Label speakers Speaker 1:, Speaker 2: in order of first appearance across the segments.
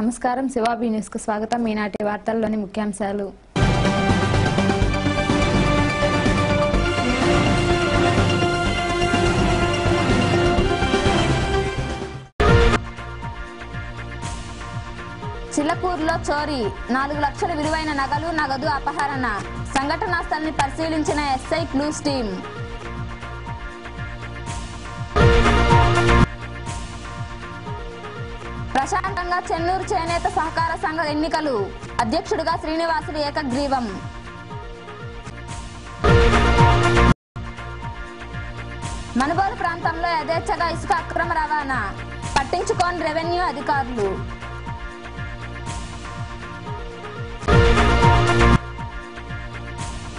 Speaker 1: నమస్కారం శివాబీ న్యూస్ కు స్వాగతం. ఈనాటి వార్తల్లోని ముఖ్యాంశాలు. చిల్లకూరులో చోరీ, 4 లక్షల విలువైన నగదు అపహరణ. సంఘటనా స్థలాన్ని పరిశీలించిన ఎస్ఐ క్లూస్ టీం. ప్రశాంతంగా చెన్నూరు చేనేత సహకార సంఘ ఎన్నికలు. అధ్యక్షుడిగా శ్రీనివాసులు ఏకగ్రీవం. మనుబోలు ప్రాంతంలో యథేచ్ఛగా ఇసుక అక్రమ రవాణా, పట్టించుకోని రెవెన్యూ అధికారులు.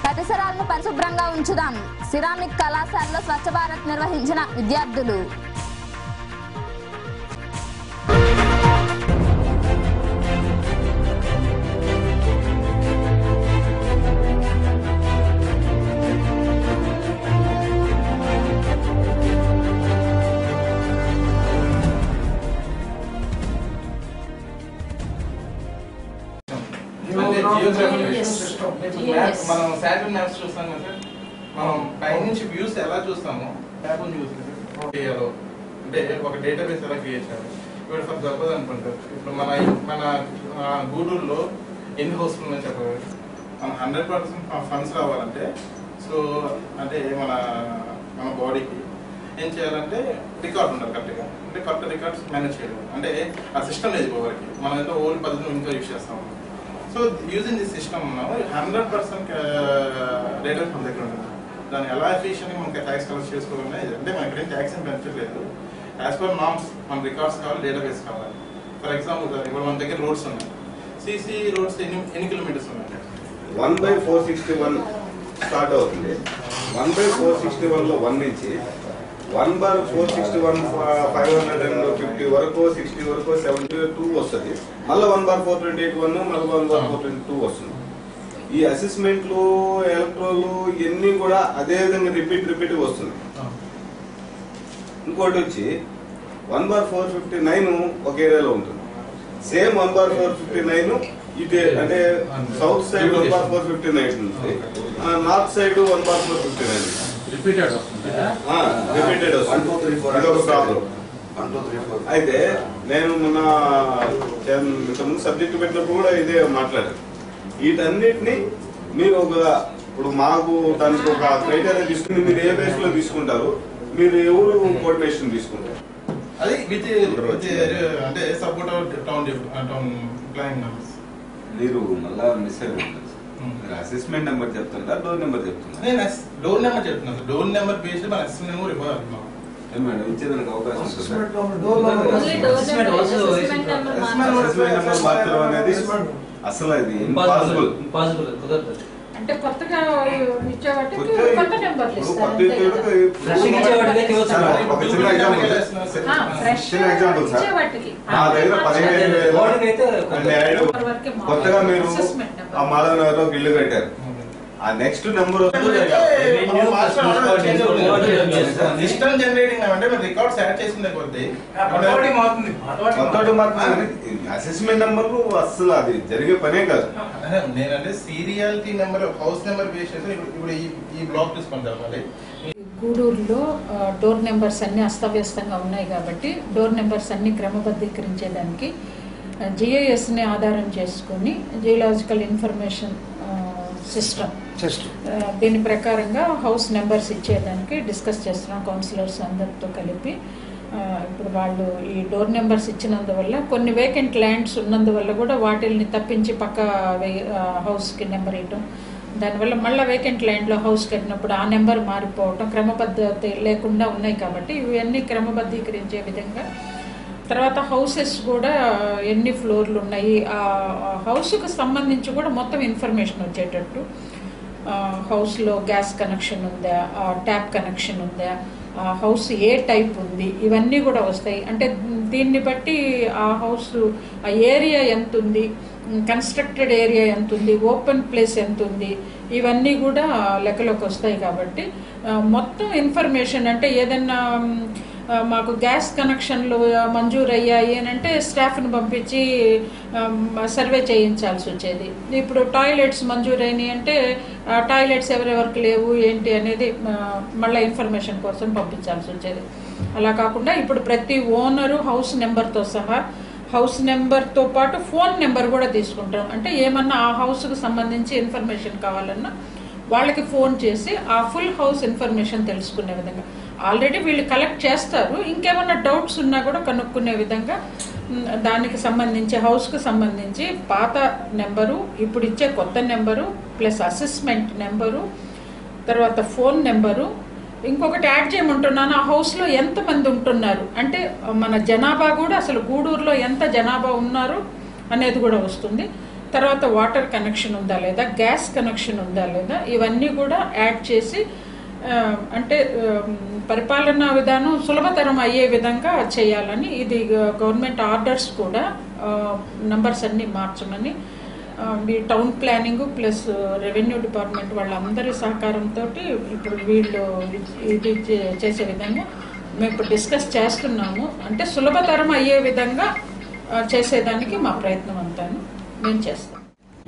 Speaker 1: పరిసరాలను పరిశుభ్రంగా ఉంచుదాం. సిరామిక్ కళాశాలలో స్వచ్ఛ భారత్ నిర్వహించిన విద్యార్థులు.
Speaker 2: మనం శాటిలైట్ మ్యాప్స్ చూస్తాం కదా, మనం పైనుంచి వ్యూస్ ఎలా చూస్తామో మ్యాప్ చేయాలో అంటే ఒక డేటాబేస్ ఎలా క్రియేట్ చేయాలి. ఇప్పుడు ఫర్ సపోజ్ అనుకుంటారు, ఇప్పుడు మన గూడూరులో ఎన్ని హౌస్ఫుల్ ఉన్నాయో చెప్పాలి. మన 100% ఫండ్స్ రావాలంటే సో అంటే మన బాడీకి ఏం చేయాలంటే రికార్డ్ ఉండాలి కరెక్ట్గా. అంటే కరెక్ట్ రికార్డ్స్ మేనేజ్ చేయడం అంటే ఆ సిస్టమ్ లేదు ఇప్పటివరకు. మనం ఎంతో ఓల్డ్ పద్ధతిలో ఇంకా యూజ్ చేస్తాము. సో యూజింగ్ దిస్ సిస్టమ్ ఉన్నాము 100% డేటా మన దగ్గర ఉంటుంది. దాన్ని ఎలా ఎఫిషియెంట్గా మనకి ట్యాక్స్ కలెక్ట్ చేసుకోవాలనే అంటే మనకి ఎక్కడేం ట్యాక్స్ ఏం పెంచట్లేదు. యాజ్ పర్ నామ్స్ మన రికార్డ్స్ కావాలి, డేటాబేస్ కావాలి. ఫర్ ఎగ్జాంపుల్ ఇప్పుడు మన దగ్గర రోడ్స్ ఉన్నాయి. సిసి రోడ్స్ ఎన్ని కిలోమీటర్స్ ఉన్నాయి?
Speaker 3: 1/461 స్టార్ట్ అవుతుంది. 1/461లో 1 నుంచి 1/461 550 వరకు 60 వరకు 72 వస్తుంది. మళ్ళీ 1/428 మళ్ళీ 1/422 వస్తుంది. ఈ అసెస్మెంట్లు ఎలక్ట్రోలు ఇవన్నీ కూడా అదే విధంగా రిపీట్ వస్తుంది. ఇంకోటి వచ్చి 1/459 ఒక ఏరియాలో ఉంటుంది. సేమ్ 1/459 ఇదే అంటే సౌత్ సైడ్ 1/459 ఉంటుంది, నార్త్ సైడ్ 1/459 రిపీటెడ్ వస్తుంది. అయితే నేను మొన్న ఇంతకుముందు సబ్జెక్ట్ పెట్టినప్పుడు కూడా ఇదే మాట్లాడాను. వీటన్నిటిని మీరు ఇప్పుడు మాకు దానికి ఒక క్రైటీరియా తీసుకుని మీరు ఏ బేస్ లో తీసుకుంటారు, మీరు ఎవరు కోఆర్డినేషన్ తీసుకుంటారు?
Speaker 2: అది అంటే సపోర్ట్ టౌన్ ప్లానింగ్ నంబర్స్.
Speaker 3: మీరు మళ్ళా మిస్ అయిపోతుంది. అసెస్మెంట్ నెంబర్ చెప్తుందా, డోర్ నెంబర్ చెప్తుందా?
Speaker 2: నేను డోర్ నెంబర్ చెప్తున్నాను. డోర్ నెంబర్ బేస్డ్ మన అసెస్మెంట్ నెంబర్ ఇవ్వాలి
Speaker 3: మేడం. ఇచ్చేదానికి అవకాశం
Speaker 2: అసెస్మెంట్
Speaker 3: నెంబర్ మార్చడం అనేది అసలు అది ఇంపాసిబుల్.
Speaker 4: అంటే కొత్తగా ఇచ్చేవాటికి కొత్త నెంబర్లు ఇస్తారు.
Speaker 3: ఒక చిన్న ఎగ్జాంపుల్ సార్, మా దగ్గర 15,000 కొత్తగా మీరు ఆ మాధవ్ నగర్ లో ఇల్లు కట్టారు. ఆ నెక్స్ట్ నెంబర్
Speaker 2: సిస్టమ్ జనరేటింగ్ అంటే మన రికార్డ్స్ యాడ్ చేసుకునే కొద్దీ
Speaker 3: అసెస్మెంట్ నెంబర్ అసలు అది జరిగే పనే కాదు.
Speaker 2: నేనంటే సీరియాలిటీ నెంబర్ హౌస్ నెంబర్ బేస్ చేసి ఇప్పుడు ఈ బ్లాక్ తీసుకుంటారు. మళ్ళీ
Speaker 4: గూడూరులో డోర్ నెంబర్స్ అన్ని అస్తవ్యస్తంగా ఉన్నాయి కాబట్టి డోర్ నెంబర్స్ అన్ని క్రమబద్ధీకరించేదానికి జిఐఎస్ని ఆధారం చేసుకుని జియోలాజికల్ ఇన్ఫర్మేషన్ సిస్టమ్ దీని ప్రకారంగా హౌస్ నెంబర్స్ ఇచ్చేదానికి డిస్కస్ చేస్తున్నాం కౌన్సిలర్స్ అందరితో కలిపి. ఇప్పుడు వాళ్ళు ఈ డోర్ నెంబర్స్ ఇచ్చినందువల్ల కొన్ని వేకెంట్ ల్యాండ్స్ ఉన్నందువల్ల కూడా వాటిల్ని తప్పించి పక్క హౌస్కి నెంబర్ ఇవ్వటం, దానివల్ల మళ్ళీ వేకెంట్ ల్యాండ్లో హౌస్ కట్టినప్పుడు ఆ నెంబర్ మారిపోవటం క్రమబద్ధత లేకుండా ఉన్నాయి. కాబట్టి ఇవన్నీ క్రమబద్ధీకరించే విధంగా తర్వాత హౌసెస్ కూడా ఎన్ని ఫ్లోర్లు ఉన్నాయి, ఆ హౌస్కు సంబంధించి కూడా మొత్తం ఇన్ఫర్మేషన్ వచ్చేటట్టు, హౌస్లో గ్యాస్ కనెక్షన్ ఉందా, ట్యాప్ కనెక్షన్ ఉందా, హౌస్ ఏ టైప్ ఉంది, ఇవన్నీ కూడా వస్తాయి. అంటే దీన్ని బట్టి ఆ హౌస్ ఆ ఏరియా ఎంత ఉంది, కన్స్ట్రక్టెడ్ ఏరియా ఎంత ఉంది, ఓపెన్ ప్లేస్ ఎంత ఉంది, ఇవన్నీ కూడా లెక్కలోకి వస్తాయి. కాబట్టి మొత్తం ఇన్ఫర్మేషన్ అంటే ఏదన్నా మాకు గ్యాస్ కనెక్షన్లు మంజూరు అయ్యాయి అని అంటే స్టాఫ్ని పంపించి సర్వే చేయించాల్సి వచ్చేది. ఇప్పుడు టాయిలెట్స్ మంజూరైనాయి అంటే టాయిలెట్స్ ఎవరెవరికి లేవు ఏంటి అనేది మళ్ళీ ఇన్ఫర్మేషన్ కోసం పంపించాల్సి వచ్చేది. అలా కాకుండా ఇప్పుడు ప్రతి ఓనరు హౌస్ నెంబర్తో సహా హౌస్ నెంబర్తో పాటు ఫోన్ నెంబర్ కూడా తీసుకుంటాం. అంటే ఏమన్నా ఆ హౌస్కి సంబంధించి ఇన్ఫర్మేషన్ కావాలన్నా వాళ్ళకి ఫోన్ చేసి ఆ ఫుల్ హౌస్ ఇన్ఫర్మేషన్ తెలుసుకునే విధంగా ఆల్రెడీ వీళ్ళు కలెక్ట్ చేస్తారు. ఇంకేమన్నా డౌట్స్ ఉన్నా కూడా కనుక్కునే విధంగా దానికి సంబంధించి హౌస్కి సంబంధించి పాత నెంబరు, ఇప్పుడు ఇచ్చే కొత్త నెంబరు, ప్లస్ అసెస్మెంట్ నెంబరు, తర్వాత ఫోన్ నెంబరు, ఇంకొకటి యాడ్ చేయమంటున్నాను, ఆ హౌస్లో ఎంతమంది ఉంటున్నారు అంటే మన జనాభా కూడా అసలు గూడూరులో ఎంత జనాభా ఉన్నారు అనేది కూడా వస్తుంది. తర్వాత వాటర్ కనెక్షన్ ఉందా లేదా, గ్యాస్ కనెక్షన్ ఉందా లేదా, ఇవన్నీ కూడా యాడ్ చేసి అంటే పరిపాలనా విధానం సులభతరం అయ్యే విధంగా చేయాలని, ఇది గవర్నమెంట్ ఆర్డర్స్ కూడా నంబర్స్ అన్నీ మార్చమని ఈ town planning plus revenue department వాళ్ళందరి సహకారంతో ఇప్పుడు వీళ్ళు ఇది చేసే విధంగా మేము ఇప్పుడు డిస్కస్ చేస్తున్నాము. అంటే సులభతరం అయ్యే విధంగా చేసేదానికి మా ప్రయత్నం అంతా మేము చేస్తాం.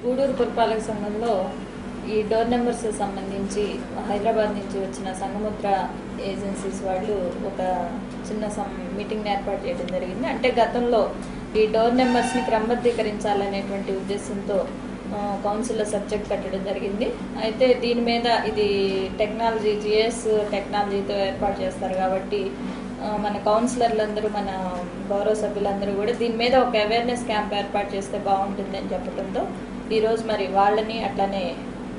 Speaker 5: గూడూరు పురపాలక సంఘంలో ఈ డోర్ నెంబర్స్ సంబంధించి హైదరాబాద్ నుంచి వచ్చిన సంఘముద్ర ఏజెన్సీస్ వాళ్ళు ఒక చిన్న మీటింగ్ని ఏర్పాటు చేయడం జరిగింది. అంటే గతంలో ఈ డోర్ నెంబర్స్ని క్రమబద్ధీకరించాలనేటువంటి ఉద్దేశంతో కౌన్సిల్లో సబ్జెక్ట్ పెట్టడం జరిగింది. అయితే దీని మీద ఇది టెక్నాలజీ జిఎస్ టెక్నాలజీతో ఏర్పాటు చేస్తారు కాబట్టి మన కౌన్సిలర్లందరూ మన గౌరవ సభ్యులందరూ కూడా దీని మీద ఒక అవేర్నెస్ క్యాంప్ ఏర్పాటు చేస్తే బాగుంటుందని చెప్పడంతో ఈరోజు మరి వాళ్ళని అట్లానే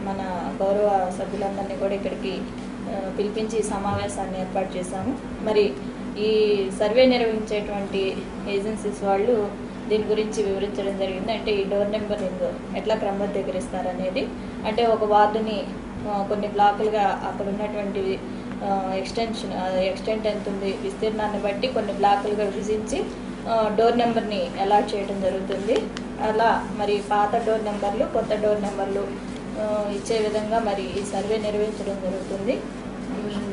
Speaker 5: మన గౌరవ సభ్యులందరినీ కూడా ఇక్కడికి పిలిపించి సమావేశాన్ని ఏర్పాటు చేశాము. మరి ఈ సర్వే నిర్వహించేటువంటి ఏజెన్సీస్ వాళ్ళు దీని గురించి వివరించడం జరిగింది. అంటే ఈ డోర్ నెంబరింగ్ ఎట్లా క్రమబద్ధీకరిస్తారనేది, అంటే ఒక వార్డుని కొన్ని బ్లాకులుగా అక్కడ ఉన్నటువంటి ఎక్స్టెంట్ ఎంత ఉంది విస్తీర్ణాన్ని బట్టి కొన్ని బ్లాకులుగా విభజించి డోర్ నెంబర్ని అలాట్ చేయడం జరుగుతుంది. అలా మరి పాత డోర్ నెంబర్లు కొత్త డోర్ నెంబర్లు ఇచ్చే విధంగా మరి ఈ సర్వే నిర్వహించడం జరుగుతుంది.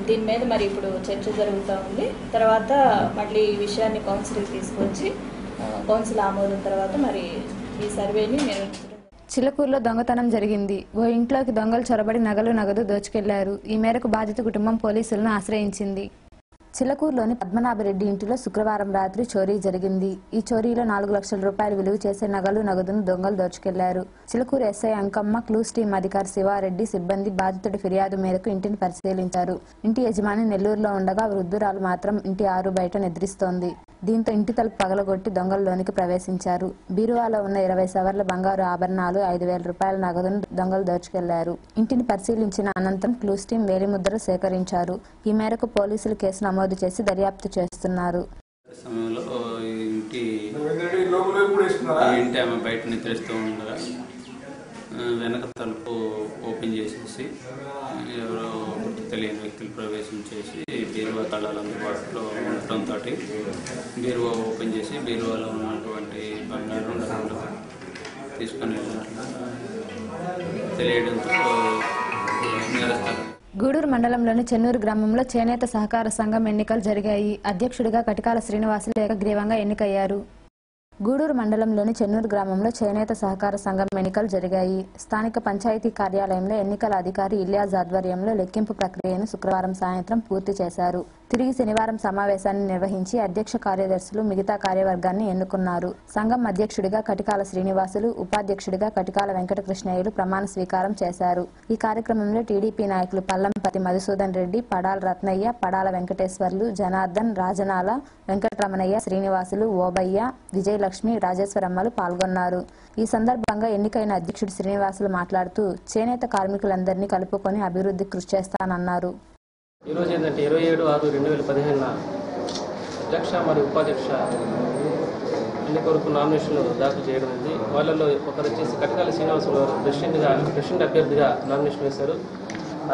Speaker 5: దీని మీద మరి ఇప్పుడు చర్చ జరుగుతూ ఉంది. తర్వాత మళ్ళీ ఈ విషయాన్ని కౌన్సిల్కి తీసుకొచ్చి కౌన్సిల్ ఆమోదం తర్వాత మరి ఈ సర్వేని నిర్వహించడం.
Speaker 1: చిలకూరులో దొంగతనం జరిగింది. ఓ ఇంట్లోకి దొంగలు చొరబడి నగదు దోచుకెళ్లారు. ఈ మేరకు బాధిత కుటుంబం పోలీసులను ఆశ్రయించింది. చిలకూరులోని పద్మనాభరెడ్డి ఇంటిలో శుక్రవారం రాత్రి చోరీ జరిగింది. ఈ చోరీలో 4 లక్షల రూపాయలు విలువ చేసే నగదును దొంగలు దోచుకెళ్లారు. Chilakuru SI Ankamma, clues team అధికారి శివారెడ్డి సిబ్బంది బాధితుడి ఫిర్యాదు మేరకు ఇంటిని పరిశీలించారు. ఇంటి యజమాని నెల్లూరులో ఉండగా వృద్ధురాలు మాత్రం ఇంటి ఆరు బయట నిద్రిస్తోంది. దీంతో ఇంటి తలుపు పగలగొట్టి దొంగల్లోనికి ప్రవేశించారు. బీరువాలో ఉన్న 20 సవర్ల బంగారు ఆభరణాలు, 5,000 రూపాయల నగదును దొంగలు దోచుకెళ్లారు. ఇంటిని పరిశీలించిన అనంతరం క్లూస్ టీం వేలిముద్ర సేకరించారు. ఈ మేరకు పోలీసులు కేసు నమోదు చేసి దర్యాప్తు చేస్తున్నారు.
Speaker 6: సమయంలో ఇంటి ఆమె బయట నిద్రిస్తూ ఉండగా వెనక తలుపు ఓపెన్ చేసేసి ఎవరో తెలియని వ్యక్తులు ప్రవేశించేసి బీరువా తాళాలు అందుబాటులో ఉండటంతో బీరువా ఓపెన్ చేసి బీరువాలో ఉన్నటువంటి బంగారు నగలు తీసుకొని వెళ్ళినట్లు తెలియడంతో నేరస్తారు.
Speaker 1: గూడూరు మండలంలోని చెన్నూరు గ్రామంలో చేనేత సహకార సంఘం ఎన్నికలు జరిగాయి. అధ్యక్షుడిగా కటికాల శ్రీనివాసులు ఏకగ్రీవంగా ఎన్నికయ్యారు. గూడూరు మండలంలోని చెన్నూరు గ్రామంలో చేనేత సహకార సంఘం ఎన్నికలు జరిగాయి. స్థానిక పంచాయతీ కార్యాలయంలో ఎన్నికల అధికారి ఇలియాజ్ ఆధ్వర్యంలో లెక్కింపు ప్రక్రియను శుక్రవారం సాయంత్రం పూర్తి చేశారు. తిరిగి శనివారం సమావేశాన్ని నిర్వహించి అధ్యక్ష కార్యదర్శులు మిగతా కార్యవర్గాన్ని ఎన్నుకున్నారు. సంఘం అధ్యక్షుడిగా కటికాల శ్రీనివాసులు, ఉపాధ్యక్షుడిగా కటికాల వెంకటకృష్ణయ్యలు ప్రమాణ స్వీకారం చేశారు. ఈ కార్యక్రమంలో టీడీపీ నాయకులు పల్లంపతి మధుసూదన్ రెడ్డి, పడాల రత్నయ్య, పడాల వెంకటేశ్వర్లు, జనార్దన్, రాజనాల, వెంకటరమణయ్య, శ్రీనివాసులు, ఓబయ్య, విజయలక్ష్మి, రాజేశ్వరమ్మలు పాల్గొన్నారు. ఈ సందర్భంగా ఎన్నికైన అధ్యక్షుడు శ్రీనివాసులు మాట్లాడుతూ చేనేత కార్మికులందరినీ కలుపుకొని అభివృద్ధి కృషి చేస్తానన్నారు.
Speaker 7: ఈరోజు ఏంటంటే 27/6/2015 అధ్యక్ష మరియు ఉపాధ్యక్ష ఎన్నిక కొరకు నామినేషన్లు దాఖలు చేయడం ఉంది. వాళ్ళలో ఒకరు వచ్చేసి కటికాల శ్రీనివాసులు గారు ప్రెసిడెంట్ అభ్యర్థిగా నామినేషన్ వేశారు.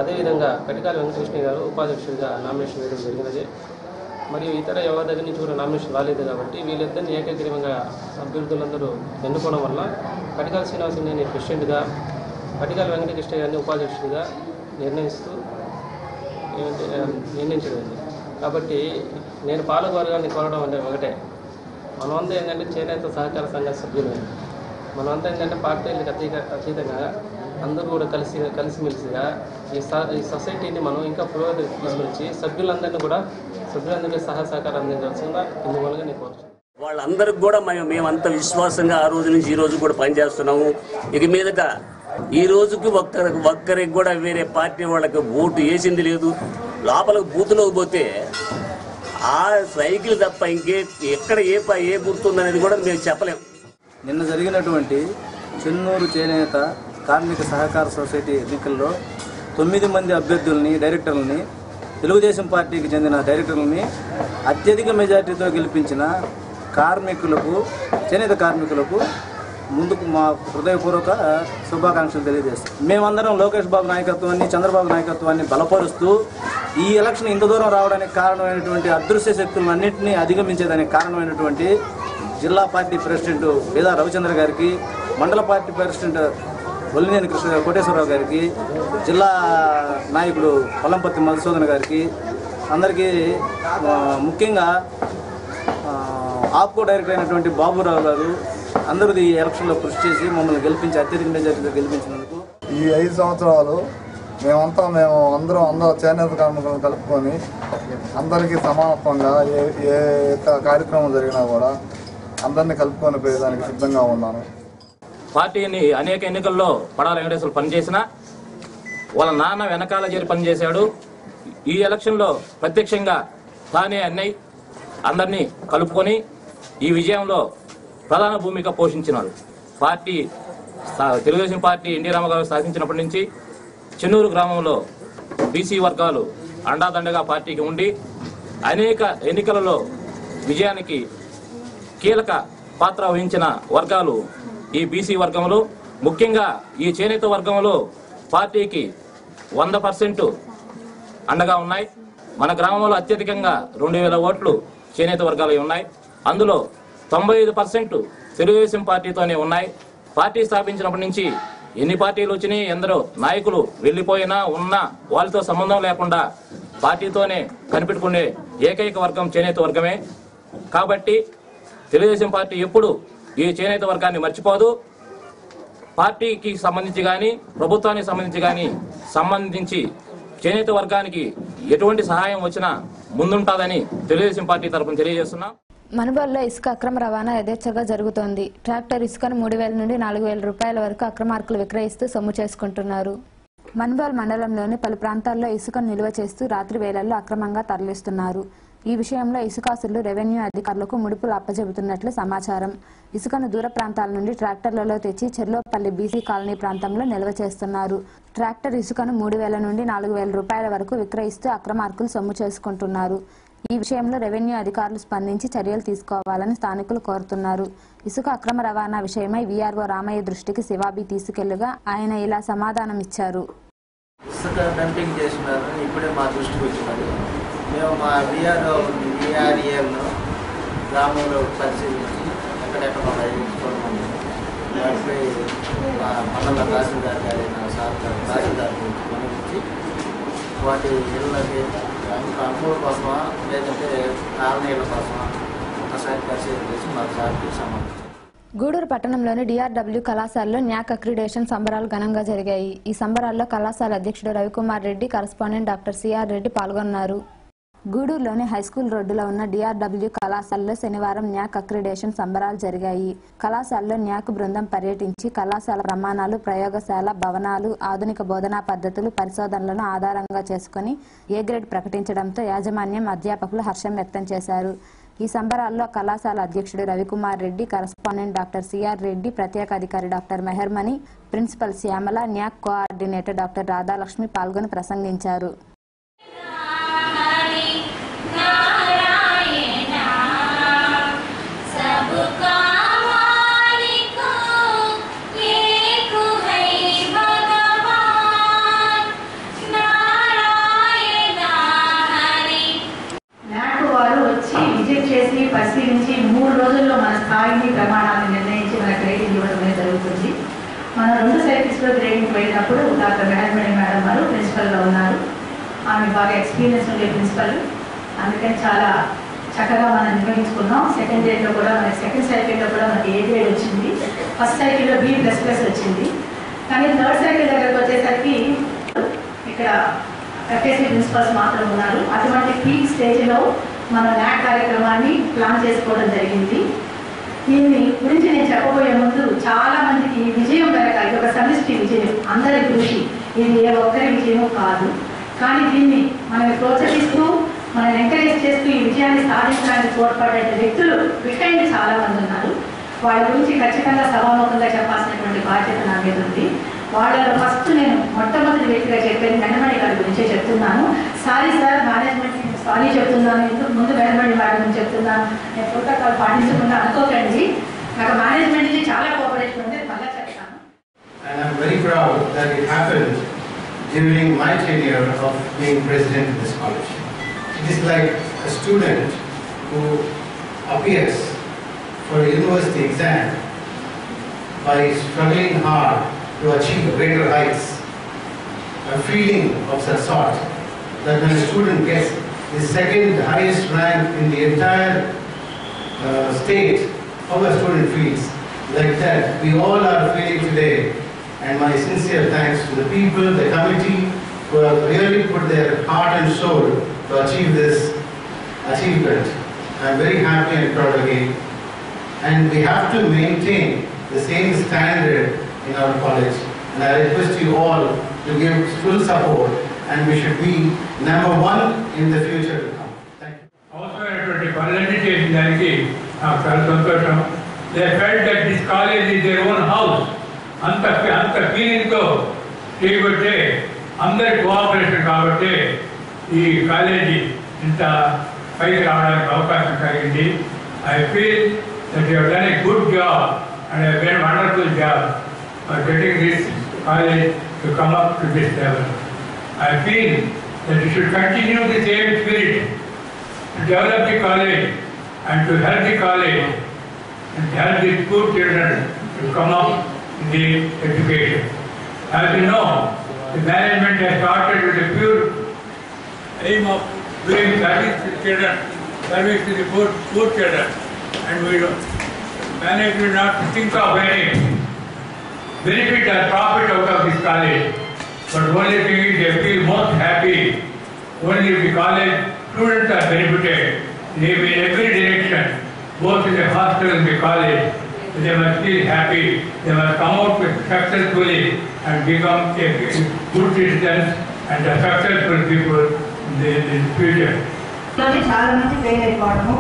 Speaker 7: అదేవిధంగా కటికాల వెంకటకృష్ణ గారు ఉపాధ్యక్షుడిగా నామినేషన్ వేయడం జరిగినది. మరియు ఇతర ఎవరి దగ్గర నుంచి కూడా నామినేషన్ రాలేదు కాబట్టి వీళ్ళిద్దరిని ఏకగ్రీవంగా అభ్యర్థులందరూ ఎన్నుకోవడం వల్ల కటికాల శ్రీనివాసుని నేను ప్రెసిడెంట్గా, కటికాల వెంకటకృష్ణ గారిని ఉపాధ్యక్షుడిగా నిర్ణయించడం. కాబట్టి నేను పాలకవర్గాన్ని కోరడం అంటే ఒకటే, మనమంతా ఏంటంటే చేనేత సహకార సంఘ సభ్యులు. మనమంతా ఏంటంటే పార్టీలకు అతీతంగా అందరూ కూడా కలిసిమెలిసిగా ఈ సొసైటీని మనం ఇంకా పురోగతికి తీసుకొచ్చి సభ్యులందరికీ సహకారం అందించాల్సిందిగా ఇందువల్ల నేను కోరుతున్నాను.
Speaker 8: వాళ్ళందరికి కూడా మేమంతా విశ్వాసంగా ఆ రోజు నుంచి ఈ రోజు కూడా పనిచేస్తున్నాము. ఇక మీదట ఈ రోజుకి ఒక్కరికి కూడా వేరే పార్టీ వాళ్ళకి ఓటు వేసింది లేదు. లోపలికి బూత్లోకి పోతే ఆ సైకిల్ తప్ప ఎక్కడ ఏ గుర్తుందనేది కూడా మేము చెప్పలేము.
Speaker 9: నిన్న జరిగినటువంటి చెన్నూరు చేనేత కార్మిక సహకార సొసైటీ ఎన్నికల్లో 9 మంది అభ్యర్థుల్ని, డైరెక్టర్లని, తెలుగుదేశం పార్టీకి చెందిన డైరెక్టర్లని అత్యధిక మెజార్టీతో గెలిపించిన చేనేత కార్మికులకు ముందుకు మా హృదయపూర్వక శుభాకాంక్షలు తెలియజేస్తాం. మేమందరం లోకేష్ బాబు నాయకత్వాన్ని, చంద్రబాబు నాయకత్వాన్ని బలపరుస్తూ ఈ ఎలక్షన్ ఇంత దూరం రావడానికి కారణమైనటువంటి అదృశ్య శక్తులన్నింటినీ అధిగమించేదానికి కారణమైనటువంటి జిల్లా పార్టీ ప్రెసిడెంట్ వేదా రవిచంద్ర గారికి, మండల పార్టీ ప్రెసిడెంట్ వల్లినేని కోటేశ్వరరావు గారికి, జిల్లా నాయకుడు పొల్లంపత్తి మధుసూదన్ గారికి, అందరికీ ముఖ్యంగా ఆప్కో డైరెక్టర్ అయినటువంటి బాబురావు గారు అందరూ ఈ ఎలక్షన్లో కృషి చేసి మమ్మల్ని గెలిపించి అత్యధిక మెజార్టీతో గెలిపించినందుకు
Speaker 10: ఈ 5 సంవత్సరాలు అందరూ చేనేత కార్మికులను కలుపుకొని అందరికీ సమానత్వంగా ఏ కార్యక్రమం జరిగినా కూడా అందరినీ కలుపుకొని పోయేదానికి సిద్ధంగా ఉన్నాను.
Speaker 11: పార్టీని అనేక ఎన్నికల్లో పడాల వెంకటేశ్వరులు పనిచేసిన వాళ్ళ నాన్న వెనకాల చేరి పనిచేశాడు. ఈ ఎలక్షన్లో ప్రత్యక్షంగా తానే అన్నయ్య అందరినీ కలుపుకొని ఈ విజయంలో ప్రధాన భూమిక పోషించినారు. తెలుగుదేశం పార్టీ ఎన్టీ రామారావు స్థాపించినప్పటి నుంచి చెన్నూరు గ్రామంలో బీసీ వర్గాలు అండాదండగా పార్టీకి ఉండి అనేక ఎన్నికలలో విజయానికి కీలక పాత్ర వహించిన వర్గాలు ఈ బీసీ వర్గంలో. ముఖ్యంగా ఈ చేనేత వర్గంలో పార్టీకి 100% అండగా ఉన్నాయి. మన గ్రామంలో అత్యధికంగా 2000 ఓట్లు చేనేత వర్గాలు ఉన్నాయి. అందులో 95% తెలుగుదేశం పార్టీతోనే ఉన్నాయి. పార్టీ స్థాపించినప్పటి నుంచి ఎన్ని పార్టీలు వచ్చినాయి, ఎందరో నాయకులు వెళ్ళిపోయినా ఉన్నా వాళ్ళతో సంబంధం లేకుండా పార్టీతోనే కనిపెట్టుకునే ఏకైక వర్గం చేనేత వర్గమే. కాబట్టి తెలుగుదేశం పార్టీ ఎప్పుడు ఈ చేనేత వర్గాన్ని మర్చిపోదు. పార్టీకి సంబంధించి కానీ ప్రభుత్వానికి సంబంధించి చేనేత వర్గానికి ఎటువంటి సహాయం వచ్చినా ముందుంటాదని తెలుగుదేశం పార్టీ తరఫున తెలియజేస్తున్నాం.
Speaker 1: మనుబోలులో ఇసుక అక్రమ రవాణా యథేచ్ఛగా జరుగుతోంది. ట్రాక్టర్ ఇసుకను 3000 నుండి 4000 రూపాయల వరకు అక్రమార్కులు విక్రయిస్తూ సొమ్ము చేసుకుంటున్నారు. మనుబోలు మండలంలోని పలు ప్రాంతాల్లో ఇసుకను నిల్వ చేస్తూ రాత్రి వేళల్లో అక్రమంగా తరలిస్తున్నారు. ఈ విషయంలో ఇసుకాసులు రెవెన్యూ అధికారులకు ముడుపులు అప్పజెబుతున్నట్లు సమాచారం. ఇసుకను దూర ప్రాంతాల నుండి ట్రాక్టర్లలో తెచ్చి చెర్లోపల్లి బీసీ కాలనీ ప్రాంతంలో నిల్వ చేస్తున్నారు. ట్రాక్టర్ ఇసుకను 3000 నుండి 4000 రూపాయల వరకు విక్రయిస్తూ అక్రమార్కులు సొమ్ము చేసుకుంటున్నారు. ఈ విషయంలో రెవెన్యూ అధికారులు స్పందించి చర్యలు తీసుకోవాలని స్థానికులు కోరుతున్నారు. ఇసుక అక్రమ రవాణా విషయమై వీఆర్ఓ రామయ్య దృష్టికి శివాబి తీసుకెళ్లగా ఆయన ఇలా సమాధానం ఇచ్చారు.
Speaker 12: ఇసుక డంపింగ్ చేస్తున్నారు, ఇప్పుడే మా దృష్టికి వచ్చినది. మేము మా వీఆర్ఏలను గ్రామంలో పరిశీలించి ఎక్కడెక్కడ రాయించుకోవడం వాటిపై మా మండల తహసీల్దార్ గారైన తహసీల్దార్ గురించి గమనించి వాటి ఇళ్ళకి అమూల కోసమా లేదంటే కాలనీల కోసమా ఒకసారి పరిశీలన చేసి మాకు సార్కి సంబంధించి.
Speaker 1: గూడూరు పట్టణంలోని డిఆర్డబ్ల్యూ కళాశాలలో న్యాక్ అక్రిడేషన్ సంబరాలు ఘనంగా జరిగాయి. ఈ సంబరాల్లో కళాశాల అధ్యక్షుడు Ravikumar Reddy, correspondent doctor CR Reddy పాల్గొన్నారు. గూడూరులోని హైస్కూల్ రోడ్డులో ఉన్న డిఆర్డబ్ల్యూ కళాశాలలో శనివారం న్యాక్ అక్రిడేషన్ సంబరాలు జరిగాయి. కళాశాలలో న్యాక్ బృందం పర్యటించి కళాశాల ప్రమాణాలు, ప్రయోగశాల భవనాలు, ఆధునిక బోధనా పద్ధతులు, పరిశోధనలను ఆధారంగా చేసుకుని ఏ గ్రేడ్ ప్రకటించడంతో యాజమాన్యం, అధ్యాపకులు హర్షం వ్యక్తం చేశారు. ఈ సంబరాల్లో కళాశాల అధ్యక్షుడు Ravikumar Reddy, correspondent doctor CR Reddy, ప్రత్యేక అధికారి doctor Meharmani, principal Shyamala, NAAC coordinator doctor Radhalakshmi పాల్గొని ప్రసంగించారు.
Speaker 13: పరిశీలించి 3 రోజుల్లో మన స్థాయిని, ప్రమాణాలను నిర్ణయించి మన గ్రేడింగ్ ఇవ్వడమే జరుగుతుంది. మనం 2 సైకిల్స్లో గ్రేడింగ్ వెళ్ళినప్పుడు డాక్టర్ మెహర్మణి మేడం గారు ప్రిన్సిపల్గా ఉన్నారు. ఆమె బాగా ఎక్స్పీరియన్స్ ఉండే ప్రిన్సిపల్, అందుకని చాలా చక్కగా మనం నిర్వహించుకున్నాం. సెకండ్ ఇయర్లో కూడా మనకి సెకండ్ సైకిల్లో కూడా మనకి A గ్రేడ్ వచ్చింది, ఫస్ట్ సైకిల్లో B++ వచ్చింది. కానీ థర్డ్ సైకిల్ దగ్గరకు వచ్చేసరికి ఇక్కడ FSC ప్రిన్సిపల్స్ మాత్రం ఉన్నారు. అటువంటి పీక్ స్టేజ్లో మన ల్యాబ్ కార్యక్రమాన్ని ప్లాన్ చేసుకోవడం జరిగింది. దీన్ని గురించి నేను చెప్పబోయే ముందు చాలా మందికి విజయం వెనక ఇది ఒక సమిష్టి విజయం, అందరి కృషి, ఇది ఏ ఒక్కరి విజయమో కాదు. కానీ దీన్ని మనం ప్రోత్సహిస్తూ మనం ఎంకరేజ్ చేస్తూ ఈ విజయాన్ని సాధించడానికి తోడ్పడే వ్యక్తులు బిహైండ్ చాలా మంది ఉన్నారు. వాళ్ళ గురించి ఖచ్చితంగా సభాముఖంగా చెప్పాల్సినటువంటి బాధ్యత నా మీద ఉంది. వాళ్ళలో ఫస్ట్ నేను మొట్టమొదటి వ్యక్తిగా చెప్పేది వెనమణి గారి గురించే చెప్తున్నాను. సారీ సార్, మేనేజ్మెంట్ సారీ చెప్తున్నాను, ఇంతకు ముందు వెనమణి వారి గురించి చెప్తున్నాను, నేను ప్రోటోకాల్ పాటించకుండా అనుకోకండి. నాకు మేనేజ్మెంట్ నుంచి చాలా కోఆపరేషన్ ఉంది, మళ్ళీ చెప్తాను.
Speaker 14: And I'm very proud that it happened during my tenure of being president of this college. It is like a student who appears for a university exam by struggling hard to achieve greater heights. A feeling of such sort that when a student gets the second highest rank in the entire state, how a student feels. Like that, we all are feeling today. And my sincere thanks to the people, the committee, who have really put their heart and soul to achieve this achievement. I'm very happy and proud again. And we have to maintain the same standard in our college. And I request you all to give full support, and we should be number one in the future to come. Thank you.
Speaker 15: అవసరమైనటువంటి పనులన్నీ చేసిన దానికి నాకు చాలా సంతోషం. They felt that this college is their own house. అంత ఫీలింగ్తో చేయబట్టే అందరి కోఆపరేషన్ కాబట్టి ఈ కాలేజీ ఇంత పైకి రావడానికి అవకాశం కలిగింది. I feel that you have done a good job and a very wonderful job for getting this college to come up to this level. I feel that you should continue the same spirit to develop the college and to help the college and help the poor children to come up in the education. As you know, the management has started with a pure aim of doing service to children, service to the poor children, and we management not to think of any benefit or profit out of this college, but only thing is they feel most happy only if the college students are benefited. They in every direction, both in the hostel and the college, they must feel happy. They must come out with successfully and become a good citizens and a successful people in the future.
Speaker 13: చాలా మంది fail అయిపోవడము,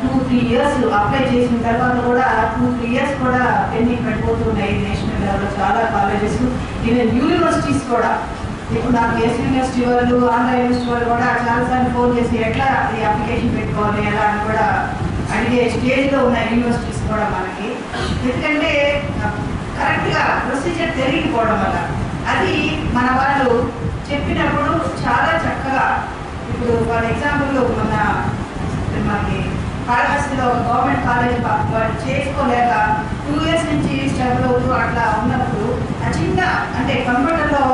Speaker 13: 2-3 years apply చేసిన తర్వాత కూడా 2-3 years కూడా pending పడిపోతున్నాయి. National లెవెల్లో చాలా కాలేజెస్, ఈవెన్ యూనివర్సిటీస్ కూడా. ఇప్పుడు నాకు ఎస్ యూనివర్సిటీ వాళ్ళు, ఆంధ్ర యూనివర్సిటీ వాళ్ళు కూడా చాలాసార్లు ఫోన్ చేసి ఎట్లా ఈ అప్లికేషన్ పెట్టుకోవాలి ఎలా అని కూడా అడిగే స్టేజ్లో ఉన్న యూనివర్సిటీస్ కూడా మనకి. ఎందుకంటే కరెక్ట్గా ప్రొసీజర్ తెలియకపోవడం వల్ల అది మన వాళ్ళు చెప్పినప్పుడు చాలా చక్కగా. ఇప్పుడు ఫర్ ఎగ్జాంపుల్ మనకి కాళహస్తిలో ఒక గవర్నమెంట్ కాలేజ్ వాళ్ళు చేసుకోలేక 2 years నుంచి స్ట్రగుల్ అవుతూ అట్లా ఉన్నప్పుడు ఆ చిన్న అంటే కంప్యూటర్లో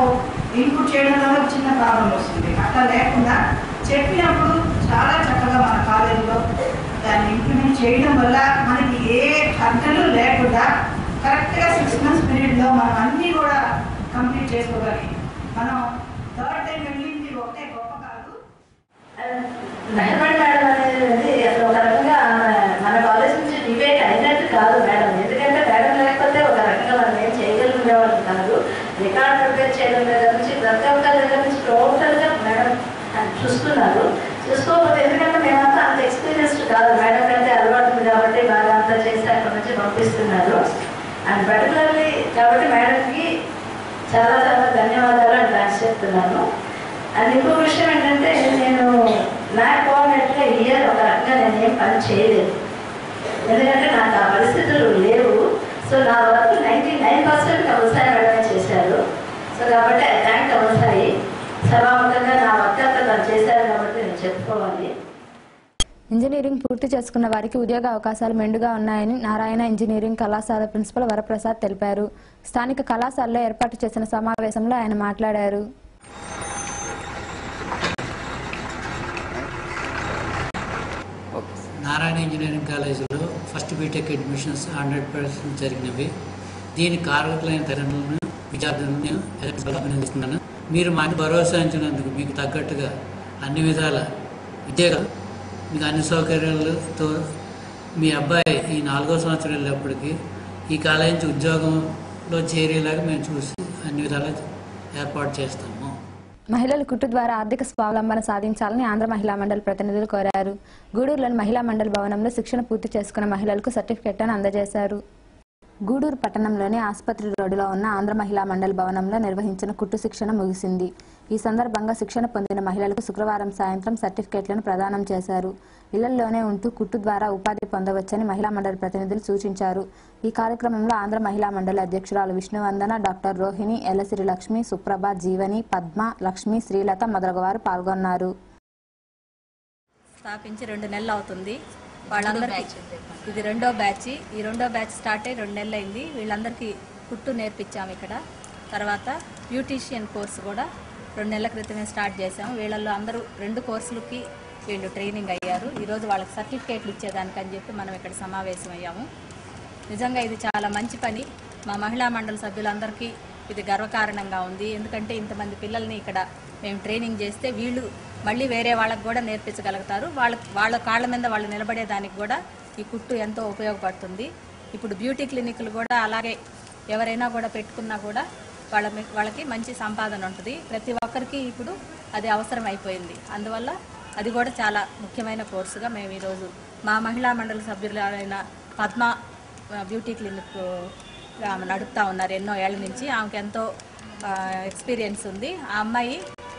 Speaker 13: ఇన్పుట్ చేయడంలో ఒక చిన్న ప్రాబ్లం వస్తుంది. అట్లా లేకుండా చెప్పినప్పుడు చాలా చక్కగా మన కాలేజీలో దాన్ని ఇంప్లిమెంట్ చేయడం వల్ల మనకి ఏ అడ్డలు లేకుండా కరెక్ట్గా 6 months పీరియడ్లో మనం అన్నీ కూడా కంప్లీట్ చేసుకోగలిగి మనం థర్డ్ టైం వెళ్ళింది ఒకటే గొప్ప కాదు.
Speaker 16: మెహర్బాన్ మేడం అనేది అసలు ఒక రకంగా మన కాలేజ్ నుంచి డిబేట్ అయినట్టు కాదు మేడం. ఎందుకంటే మేడం లేకపోతే ఒక రకంగా మనం ఏం చేయగలిగేవాళ్ళం కాదు. రికార్డ్ ప్రిపేర్ చేయడం దగ్గర నుంచి ప్రతి ఒక్క దగ్గర నుంచి టోటల్గా మేడం చూస్తున్నారు. చూసుకోకపోతే ఎందుకంటే మేమంతా అంత ఎక్స్పీరియన్స్డ్ కాదు, మేడం కంటే అలవాటు ఉంది కాబట్టి బాగా అంతా చేసి అక్కడి నుంచి పంపిస్తున్నారు. అండ్ పర్టికులర్లీ కాబట్టి మేడంకి చాలా చాలా ధన్యవాదాలు అని థ్యాంక్స్ చెప్తున్నాను. అండ్ ఇంకో విషయం ఏంటంటే నేను నాకు కోఆర్డినేటర్గా ఇయర్ ఒక రకంగా నేను ఏం పని చేయలేదు, ఎందుకంటే నాకు ఆ పరిస్థితులు లేవు. సో నా వర్క్ 99% వ్యవసాయ మేడమే చేశారు. సో కాబట్టి ఐ థ్యాంక్ వ్యవసాయి. సభాముఖంగా నా వర్క్ అంతా తను చేశారు కాబట్టి నేను చెప్పుకోవాలి.
Speaker 1: ఇంజనీరింగ్ పూర్తి చేసుకున్న వారికి ఉద్యోగ అవకాశాలు మెండుగా ఉన్నాయని నారాయణ ఇంజనీరింగ్ కళాశాల ప్రిన్సిపల్ వరప్రసాద్ తెలిపారు. స్థానిక కళాశాలలో ఏర్పాటు చేసిన సమావేశంలో ఆయన మాట్లాడారు.
Speaker 17: నారాయణ ఇంజనీరింగ్ కాలేజీలో ఫస్ట్ బీటెక్ అడ్మిషన్స్ 100% జరిగినవి. దీనికి కారకులైన తల్లిదండ్రులను విద్యార్థులను అభినందిస్తున్నాను. మీరు మాకు భరోసా ఇచ్చినందుకు మీకు తగ్గట్టుగా అన్ని విధాల విద్యగా మీకు అన్ని సౌకర్యాలతో మీ అబ్బాయి ఈ 4వ సంవత్సరం వెళ్ళేప్పటికీ ఈ కాలేజీ నుంచి ఉద్యోగంలో చేరేలాగా మేము చూసి అన్ని విధాలు ఏర్పాటు చేస్తాము.
Speaker 1: మహిళలు కుట్టు ద్వారా ఆర్థిక స్వావలంబన సాధించాలని ఆంధ్ర మహిళా మండలి ప్రతినిధులు కోరారు. గూడూరులోని మహిళా మండలి భవనంలో శిక్షణ పూర్తి చేసుకున్న మహిళలకు సర్టిఫికెట్లను అందజేశారు. గూడూరు పట్టణంలోని ఆసుపత్రి రోడ్డులో ఉన్న ఆంధ్ర మహిళా మండలి భవనంలో నిర్వహించిన కుట్టు శిక్షణ ముగిసింది. ఈ సందర్భంగా శిక్షణ పొందిన మహిళలకు శుక్రవారం సాయంత్రం సర్టిఫికెట్లను ప్రదానం చేశారు. ఇళ్లలోనే ఉంటూ కుట్టు ద్వారా ఉపాధి పొందవచ్చని మహిళా మండలి ప్రతినిధులు సూచించారు. ఈ కార్యక్రమంలో ఆంధ్ర మహిళా మండలి అధ్యక్షురాలు విష్ణువందన, డాక్టర్ రోహిణి, ఎల్లసిరి లక్ష్మి, సుప్రభ, జీవని, పద్మ, లక్ష్మి, శ్రీలత మొదలగువారు పాల్గొన్నారు.
Speaker 18: స్థాపించి 2 నెలలు అవుతుంది. వాళ్ళందరికీ ఇది 2వ బ్యాచ్. ఈ 2వ బ్యాచ్ స్టార్ట్ అయ్యి 2 నెలలు అయింది. వీళ్ళందరికీ కుట్టు నేర్పించాము ఇక్కడ. తర్వాత బ్యూటీషియన్ కోర్సు కూడా 2 నెలల క్రితమే స్టార్ట్ చేసాము. వీళ్ళల్లో అందరూ 2 కోర్సులకి వీళ్ళు ట్రైనింగ్ అయ్యారు. ఈరోజు వాళ్ళకి సర్టిఫికేట్లు ఇచ్చేదానికని చెప్పి మనం ఇక్కడ సమావేశం అయ్యాము. నిజంగా ఇది చాలా మంచి పని. మా మహిళా మండలి సభ్యులందరికీ ఇది గర్వకారణంగా ఉంది. ఎందుకంటే ఇంతమంది పిల్లల్ని ఇక్కడ మేము ట్రైనింగ్ చేస్తే వీళ్ళు మళ్ళీ వేరే వాళ్ళకు కూడా నేర్పించగలుగుతారు. వాళ్ళ కాళ్ళ మీద వాళ్ళు నిలబడేదానికి కూడా ఈ కుట్టు ఎంతో ఉపయోగపడుతుంది. ఇప్పుడు బ్యూటీ క్లినిక్లు కూడా అలాగే ఎవరైనా కూడా పెట్టుకున్నా కూడా వాళ్ళకి మంచి సంపాదన ఉంటుంది. ప్రతి ఒక్కరికి ఇప్పుడు అది అవసరం అయిపోయింది. అందువల్ల అది కూడా చాలా ముఖ్యమైన కోర్సుగా మేము ఈరోజు మా మహిళా మండలి సభ్యులైన పద్మ బ్యూటీ క్లినిక్ ఆమె నడుపుతా ఉన్నారు ఎన్నో ఏళ్ల నుంచి. ఆమెకు ఎంతో ఎక్స్పీరియన్స్ ఉంది. ఆ అమ్మాయి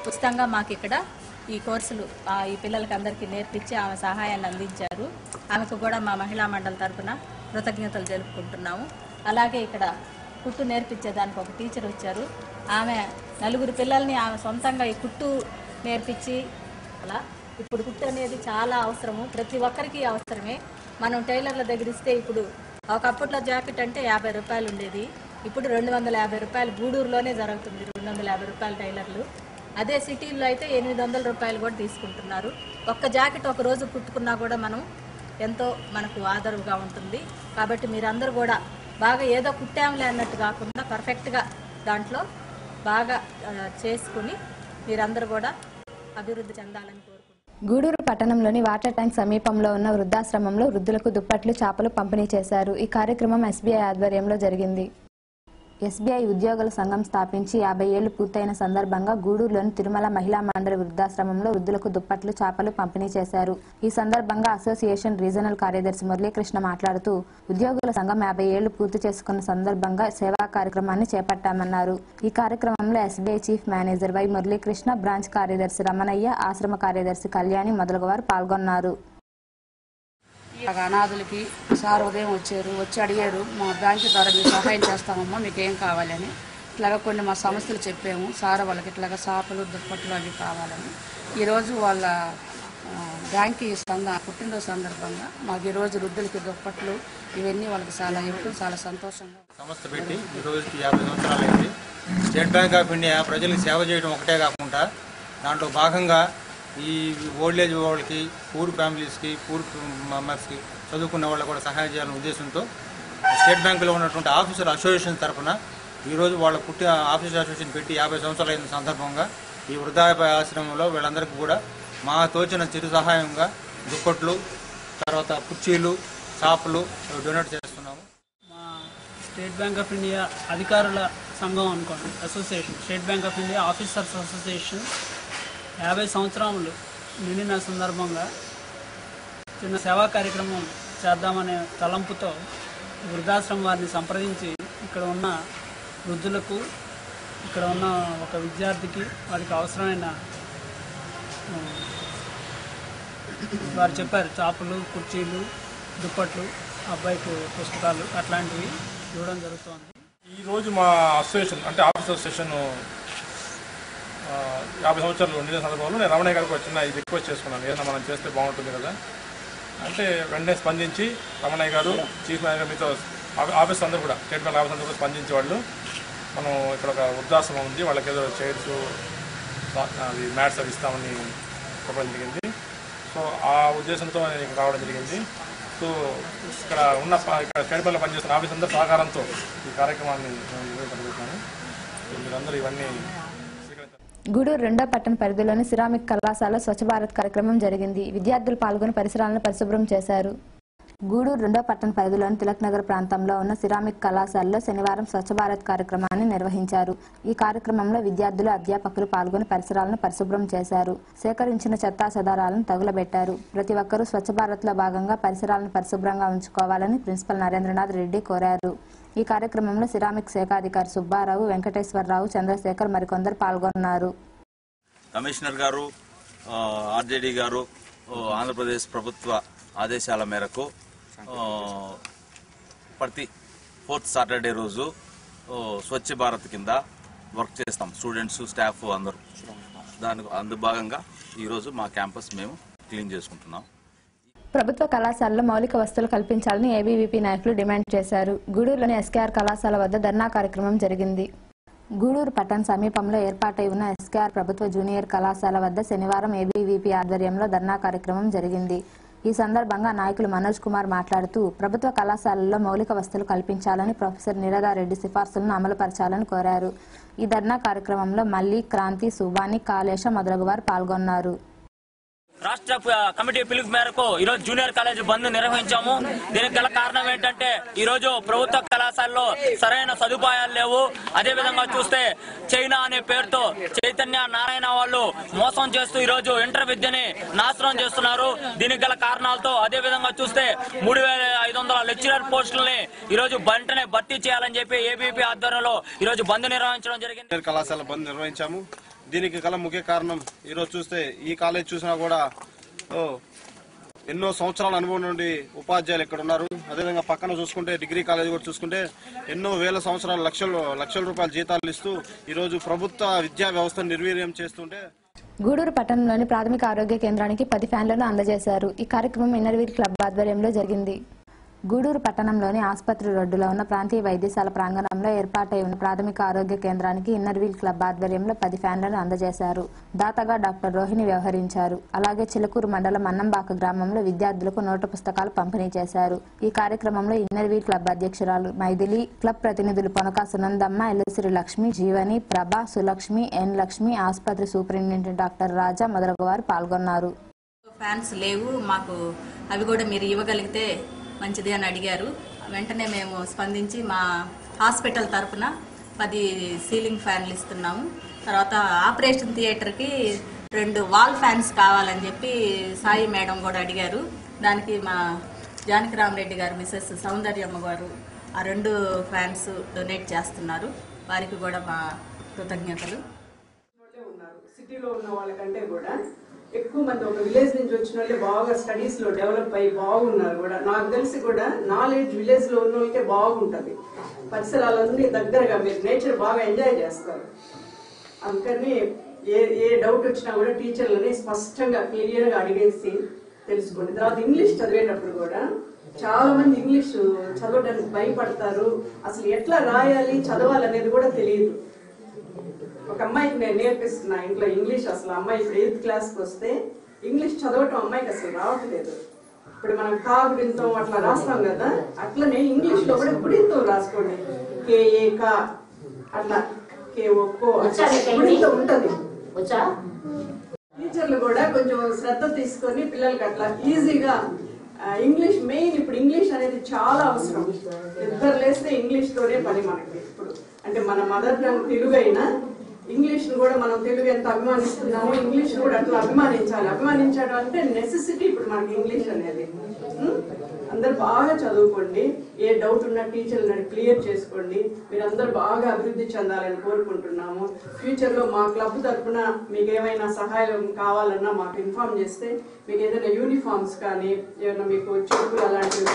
Speaker 18: ఉచితంగా మాకు ఇక్కడ ఈ కోర్సులు ఈ పిల్లలకి అందరికీ నేర్పించి ఆమె సహాయాన్ని అందించారు. ఆమెకు కూడా మా మహిళా మండలి తరఫున కృతజ్ఞతలు తెలుపుకుంటున్నాము. అలాగే ఇక్కడ కుట్టు నేర్పించేదానికి ఒక టీచర్ వచ్చారు. ఆమె 4 పిల్లల్ని ఆమె సొంతంగా ఈ కుట్టు నేర్పించి అలా ఇప్పుడు కుట్టు అనేది చాలా అవసరము. ప్రతి ఒక్కరికి అవసరమే. మనం టైలర్ల దగ్గర ఇస్తే ఇప్పుడు ఒకప్పట్లో జాకెట్ అంటే 50 రూపాయలు ఉండేది. ఇప్పుడు 250 రూపాయలు గూడూరులోనే జరుగుతుంది. 250 రూపాయలు టైలర్లు. అదే సిటీల్లో అయితే 800 రూపాయలు కూడా తీసుకుంటున్నారు. ఒక్క జాకెట్ ఒక రోజు కుట్టుకున్నా కూడా మనం ఎంతో మనకు ఆదరువుగా ఉంటుంది. కాబట్టి మీరందరూ కూడా బాగా ఏదో కుట్టాంలే అన్నట్టు కాకుండా పర్ఫెక్ట్గా దాంట్లో బాగా చేసుకుని మీరందరూ కూడా అభివృద్ధి చెందాలని కోరుకుంటున్నాను.
Speaker 1: గూడూరు పట్టణంలోని వాటర్ ట్యాంక్ సమీపంలో ఉన్న వృద్ధాశ్రమంలో వృద్ధులకు దుప్పట్లు, చేపలు పంపిణీ చేశారు. ఈ కార్యక్రమం ఎస్బీఐ ఆధ్వర్యంలో జరిగింది. ఎస్బీఐ ఉద్యోగుల సంఘం స్థాపించి 50 ఏళ్లు పూర్తయిన సందర్భంగా గూడూరులోని తిరుమల మహిళా మండలి వృద్ధాశ్రమంలో వృద్ధులకు దుప్పట్లు, చేపలు పంపిణీ చేశారు. ఈ సందర్భంగా అసోసియేషన్ రీజనల్ కార్యదర్శి మురళీకృష్ణ మాట్లాడుతూ ఉద్యోగుల సంఘం 50 ఏళ్లు పూర్తి చేసుకున్న సందర్భంగా సేవా కార్యక్రమాన్ని చేపట్టామన్నారు. ఈ కార్యక్రమంలో SBI chief manager Y Muralikrishna, branch కార్యదర్శి రమణయ్య, ఆశ్రమ కార్యదర్శి కళ్యాణి మొదలగువారు పాల్గొన్నారు.
Speaker 19: అనాథులకి సార్ ఉదయం వచ్చి అడిగారు, మా బ్యాంకు ద్వారా మీరు సహాయం చేస్తామమ్మా, మీకు ఏం కావాలని. ఇట్లాగా కొన్ని మా సమస్యలు చెప్పాము. సార్ వాళ్ళకి ఇట్లాగా చేపలు, దుప్పట్లు అవి కావాలని. ఈరోజు వాళ్ళ బ్యాంక్ పుట్టినరోజు సందర్భంగా మాకు ఈరోజు వృద్ధులకి దుప్పట్లు ఇవన్నీ వాళ్ళకి చాలా ఇవ్వడం చాలా సంతోషంగా.
Speaker 20: సంస్థ పెట్టి ఈ రోజుకి 50 సంవత్సరాలు అయింది. స్టేట్ బ్యాంక్ ఆఫ్ ఇండియా ప్రజలకు సేవ చేయడం ఒకటే కాకుండా దాంట్లో భాగంగా ఈ ఓల్డేజ్ వాళ్ళకి, పూర్ ఫ్యామిలీస్కి, పూర్ మెంబర్స్కి, చదువుకున్న వాళ్ళకి కూడా సహాయం చేయాలనే ఉద్దేశంతో స్టేట్ బ్యాంకులో ఉన్నటువంటి ఆఫీసర్ అసోసియేషన్ తరఫున ఈరోజు వాళ్ళ ఆఫీసర్ అసోసియేషన్ పెట్టి 50 సంవత్సరాలు అయిన సందర్భంగా ఈ వృద్ధాప్య ఆశ్రమంలో వీళ్ళందరికీ కూడా మా తోచిన చిరు సహాయంగా దుప్పట్లు, తర్వాత కుర్చీలు, చాపలు డొనేట్ చేస్తున్నాము.
Speaker 21: మా స్టేట్ బ్యాంక్ ఆఫ్ ఇండియా అధికారుల సంఘం అనుకోండి, association state bank of India officers association 50 సంవత్సరాలు నిండిన సందర్భంగా చిన్న సేవా కార్యక్రమం చేద్దామనే తలంపుతో వృద్ధాశ్రమం వారిని సంప్రదించి ఇక్కడ ఉన్న వృద్ధులకు, ఇక్కడ ఉన్న ఒక విద్యార్థికి వారికి అవసరమైన వారు చెప్పారు చేపలు, కుర్చీలు, దుప్పట్లు, అబ్బాయికి పుస్తకాలు అట్లాంటివి ఇవ్వడం జరుగుతుంది.
Speaker 22: ఈరోజు మా అసోసియేషన్ అంటే ఆఫీస్ అసోసియేషన్ 50 సంవత్సరాలు ఉండిన సందర్భంలో నేను రమణయ్య గారికి వచ్చిన ఇది రిక్వెస్ట్ చేసుకున్నాను, ఏదైనా మనం చేస్తే బాగుంటుంది కదా అంటే వెంటనే స్పందించి రమణయ్య గారు, చీఫ్ మేనేజర్, మీతో ఆఫీస్ అందరూ కూడా స్టేట్ బ్యాంక్ ఆఫీస్ అందరూ కూడా స్పందించి వాళ్ళు మనం ఇక్కడ ఒక వృద్ధాశ్రమం ఉంది, వాళ్ళకి ఏదో చైర్స్, అది మ్యాట్స్ అవి ఇస్తామని చెప్పడం జరిగింది. సో ఆ ఉద్దేశంతో నేను ఇక్కడ రావడం జరిగింది. సో ఇక్కడ ఉన్న స్టేట్ బ్యాంక్లో పనిచేస్తున్న ఆఫీస్ అందరి సహకారంతో ఈ కార్యక్రమాన్ని నిర్వహించబడుతున్నాను. మీరందరూ ఇవన్నీ
Speaker 1: గూడూరు 2వ పట్టణ పరిధిలోని సిరామిక్ కళాశాల స్వచ్ఛ భారత్ కార్యక్రమం జరిగింది. విద్యార్థులు పాల్గొని పరిసరాలను పరిశుభ్రం చేశారు. గూడూరు 2వ పట్టణ పరిధిలోని తిలక్ నగర్ ప్రాంతంలో ఉన్న సిరామిక్ కళాశాలలో శనివారం స్వచ్ఛ భారత్ కార్యక్రమాన్ని నిర్వహించారు. ఈ కార్యక్రమంలో విద్యార్థులు, అధ్యాపకులు పాల్గొని పరిసరాలను పరిశుభ్రం చేశారు. సేకరించిన చెత్తా చెదారాలను తగులబెట్టారు. ప్రతి ఒక్కరూ స్వచ్ఛ భారత్లో భాగంగా పరిసరాలను పరిశుభ్రంగా ఉంచుకోవాలని ప్రిన్సిపల్ నరేంద్రనాథ్ రెడ్డి కోరారు. ఈ కార్యక్రమంలో సిరామిక్ శాఖాధికారి సుబ్బారావు, వెంకటేశ్వరరావు, చంద్రశేఖర్ మరికొందరు పాల్గొన్నారు.
Speaker 2: కమిషనర్ గారు, ఆర్జేడీ గారు ఆంధ్రప్రదేశ్ ప్రభుత్వ ఆదేశాల మేరకు ప్రతి 4th సాటర్డే రోజు స్వచ్ఛ భారత్ కింద వర్క్ చేస్తాం. స్టూడెంట్స్, స్టాఫ్ అందరూ దానికి భాగంగా ఈరోజు మా క్యాంపస్ మేము క్లీన్ చేసుకుంటున్నాం.
Speaker 1: ప్రభుత్వ కళాశాలలో మౌలిక వసతులు కల్పించాలని ఏబీవీపీ నాయకులు డిమాండ్ చేశారు. గూడూరులోని ఎస్కేఆర్ కళాశాల వద్ద ధర్నా కార్యక్రమం జరిగింది. గూడూరు పట్టణ సమీపంలో ఏర్పాటై ఉన్న ఎస్కేఆర్ ప్రభుత్వ జూనియర్ కళాశాల వద్ద శనివారం ఏబీవీపీ ఆధ్వర్యంలో ధర్నా కార్యక్రమం జరిగింది. ఈ సందర్భంగా నాయకులు మనోజ్ కుమార్ మాట్లాడుతూ ప్రభుత్వ కళాశాలల్లో మౌలిక వసతులు కల్పించాలని, ప్రొఫెసర్ నిరదారెడ్డి సిఫార్సులను అమలుపరచాలని కోరారు. ఈ ధర్నా కార్యక్రమంలో మల్లి, క్రాంతి, సుబాని, కాళేశ మొదలగు వారు పాల్గొన్నారు.
Speaker 3: రాష్ట్ర కమిటీ పిలుపు మేరకు ఈరోజు జూనియర్ కాలేజీ బంద్ నిర్వహించాము. దీనికి గల కారణం ఏంటంటే ఈరోజు ప్రభుత్వ కళాశాలలో సరైన సదుపాయాలు లేవు. అదేవిధంగా చూస్తే చైనా అనే పేరుతో చైతన్య నారాయణ వాళ్ళు మోసం చేస్తూ ఈరోజు ఇంటర్ విద్యని నాశనం చేస్తున్నారు. దీనికి గల కారణాలతో అదేవిధంగా చూస్తే 3500 లెక్చరర్ పోస్టులని ఈరోజు వెంటనే భర్తీ చేయాలని చెప్పి ఏబీపీ ఆధ్వర్యంలో ఈరోజు బంద్ నిర్వహించడం జరిగింది.
Speaker 23: కళాశాల బంద్ నిర్వహించాము. దీనికి గల ముఖ్య కారణం ఈరోజు చూస్తే ఈ కాలేజ్ చూసినా కూడా ఎన్నో సంవత్సరాల అనుభవం నుండి ఉపాధ్యాయులు ఇక్కడ ఉన్నారు. అదేవిధంగా పక్కన చూసుకుంటే డిగ్రీ కాలేజ్ కూడా చూసుకుంటే ఎన్నో వేల సంవత్సరాలు లక్షల రూపాయల జీతాలు ఇస్తూ ఈరోజు ప్రభుత్వ విద్యా వ్యవస్థను నిర్వీర్యం చేస్తుంటే
Speaker 1: గూడూరు పట్టణంలోని ప్రాథమిక ఆరోగ్య కేంద్రానికి 10 ఫ్యాన్లను అందజేశారు. ఈ కార్యక్రమం ఇన్నర్వీల్ క్లబ్ ఆధ్వర్యంలో జరిగింది. గూడూరు పట్టణంలోని ఆసుపత్రి రోడ్డులో ఉన్న ప్రాంతీయ వైద్యశాల ప్రాంగణంలో ఏర్పాటై ఉన్న ప్రాథమిక ఆరోగ్య కేంద్రానికి ఇన్నర్వీల్ క్లబ్ ఆధ్వర్యంలో 10 ఫ్యాన్లను అందజేశారు. దాతగా డాక్టర్ రోహిణి వ్యవహరించారు. అలాగే చిలకూరు మండలం అన్నంబాక గ్రామంలో విద్యార్థులకు నోటు పుస్తకాలు పంపిణీ చేశారు. ఈ కార్యక్రమంలో ఇన్నర్వీల్ క్లబ్ అధ్యక్షురాలు మైథిలి, క్లబ్ ప్రతినిధులు పొనక సునందమ్మ, ఎల్లసిరి లక్ష్మి, జీవని, ప్రభ, సులక్ష్మి, ఎన్ లక్ష్మి, ఆసుపత్రి సూపరింటెండెంట్ డాక్టర్ రాజా మొదలగు వారు పాల్గొన్నారు.
Speaker 18: ఫ్యాన్స్ లేవు మాకు, అవి కూడా మీరు ఇవ్వగలిగితే మంచిది అని అడిగారు. వెంటనే మేము స్పందించి మా హాస్పిటల్ తరఫున 10 సీలింగ్ ఫ్యాన్లు ఇస్తున్నాము. తర్వాత ఆపరేషన్ థియేటర్కి 2 వాల్ ఫ్యాన్స్ కావాలని చెప్పి సాయి మేడం కూడా అడిగారు. దానికి మా జానకిరామరెడ్డి గారు మిసెస్ సౌందర్యమ్మ గారు ఆ 2 ఫ్యాన్స్ డొనేట్ చేస్తున్నారు. వారికి కూడా మా కృతజ్ఞతలు.
Speaker 24: సిటీలో ఉన్న వాళ్ళకంటే కూడా ఎక్కువ మంది ఒక విలేజ్ నుంచి వచ్చిన వాళ్ళే బాగా స్టడీస్ లో డెవలప్ అయ్యి బాగున్నారు కూడా. నాకు తెలిసి కూడా నాలెడ్జ్ విలేజ్ లో ఉన్న వాళ్ళకే బాగుంటది. పరిసరాలన్నీ దగ్గరగా మీరు నేచర్ బాగా ఎంజాయ్ చేస్తారు. అందుకని ఏ డౌట్ వచ్చినా కూడా టీచర్లని స్పష్టంగా క్లియర్ గా అడిగేసి తెలుసుకోండి. తర్వాత ఇంగ్లీష్ చదివేటప్పుడు కూడా చాలా మంది ఇంగ్లీష్ చదవడానికి భయపడతారు. అసలు ఎట్లా రాయాలి, చదవాలనేది కూడా తెలియదు. ఒక అమ్మాయికి నేను నేర్పిస్తున్నా ఇంట్లో ఇంగ్లీష్. అసలు అమ్మాయి ఇప్పుడు 8th క్లాస్కి వస్తే ఇంగ్లీష్ చదవటం అమ్మాయికి అసలు రావట్లేదు. ఇప్పుడు మనం కా గుడింతం అట్లా రాస్తాం కదా, అట్లనే ఇంగ్లీష్ లో కూడా గుడింతం రాసుకోండి. కేఏ కా అట్లా కేఓ కో గుడింతం ఉంటది. టీచర్లు కూడా కొంచెం శ్రద్ధ తీసుకొని పిల్లలకి అట్లా ఈజీగా ఇంగ్లీష్ మెయిన్. ఇప్పుడు ఇంగ్లీష్ అనేది చాలా అవసరం. ఇద్దరు లేస్తే ఇంగ్లీష్ తోనే పని మనకి. ఇప్పుడు అంటే మన మదర్ టంగ్ తెలుగు అయినా ఇంగ్లీష్ ను కూడా మనం తెలుగు ఎంత అభిమానిస్తున్నామో ఇంగ్లీష్ కూడా అట్లా అభిమానించాలి. అభిమానించడం అంటే నెసెసిటీ ఇప్పుడు మనకి ఇంగ్లీష్ అనేది. అందరు బాగా చదువుకోండి. ఏ డౌట్ ఉన్నా టీచర్లను క్లియర్ చేసుకోండి. మీరందరూ బాగా అభివృద్ధి చెందాలని కోరుకుంటున్నాము. ఫ్యూచర్ లో మా క్లబ్ తరఫున మీకు ఏమైనా సహాయం కావాలన్నా మాకు ఇన్ఫార్మ్ చేస్తే, మీకు ఏదైనా యూనిఫామ్స్ కానీ ఏమైనా మీకు చెప్పులు అలాంటివి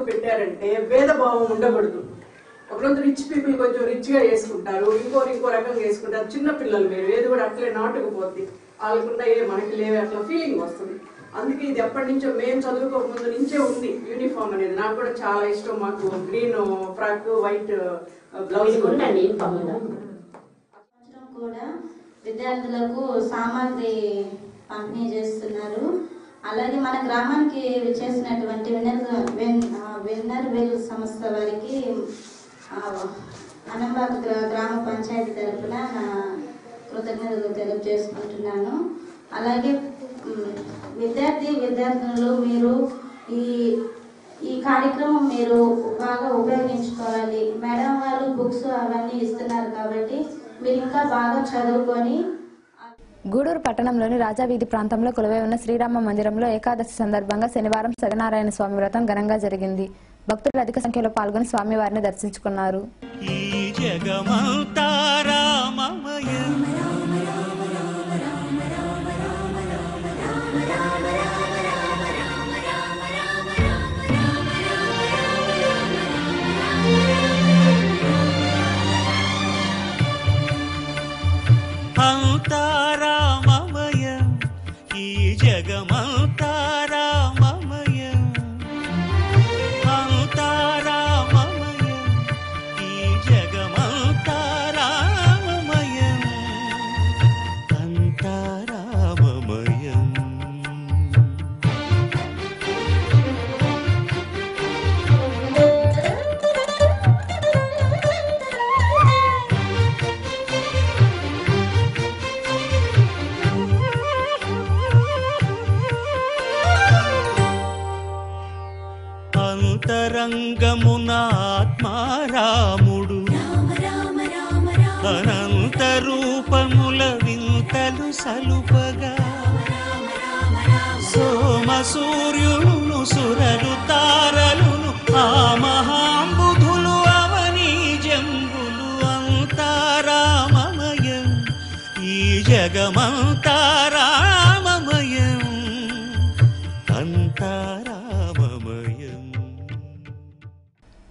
Speaker 24: పెట్టారంటే భేదభావం ఉండకూడదు. ఒకరోజు రిచ్ పీపుల్ కొంచెం రిచ్ గా వేసుకుంటారు, ఇంకో రకంగా వేసుకుంటారు. చిన్న పిల్లలు మీరు ఏది కూడా అట్లే నాటుకుపోద్ది. వాళ్ళకుండా మనకి లేవే అట్లా ఫీలింగ్ వస్తుంది. అందుకే ఇది ఎప్పటి నుంచో మేము చదువుకోక ముందు నుంచే ఉంది యూనిఫామ్ అనేది. నాకు కూడా చాలా ఇష్టం. మాకు గ్రీన్ ఫ్రాక్, వైట్ బ్లౌజ్.
Speaker 4: విద్యార్థులకు సామాగ్రి పంపిణీ చేస్తున్నారు. అలాగే మన గ్రామానికి విచ్చేసినటువంటి విన్నర్ వెల్ సంస్థ వారికి అనంబాగ్ గ్రామ పంచాయతీ తరఫున నా కృతజ్ఞతలు తెలియజేసుకుంటున్నాను. అలాగే విద్యార్థులు మీరు ఈ కార్యక్రమం మీరు బాగా ఉపయోగించుకోవాలి. మేడం వాళ్ళు బుక్స్ అవన్నీ ఇస్తున్నారు కాబట్టి మీరు ఇంకా బాగా చదువుకొని.
Speaker 1: గూడూరు పట్టణంలోని రాజావీధి ప్రాంతంలో కొలువై ఉన్న శ్రీరామ మందిరంలో ఏకాదశి సందర్భంగా శనివారం సత్యనారాయణ స్వామి వ్రతం ఘనంగా జరిగింది. భక్తులు అధిక సంఖ్యలో పాల్గొని స్వామివారిని దర్శించుకున్నారు.
Speaker 5: అంతరంగమునాత్మారాముడు అనంత రూపముల వింతలు సలుపగా సోమ సూర్యులను సురలు తారలును ఆ మహాంబుధులు అవనీ జంబులు అంతారామమయం ఈ జగమంతారామమయం అంతారామమయం.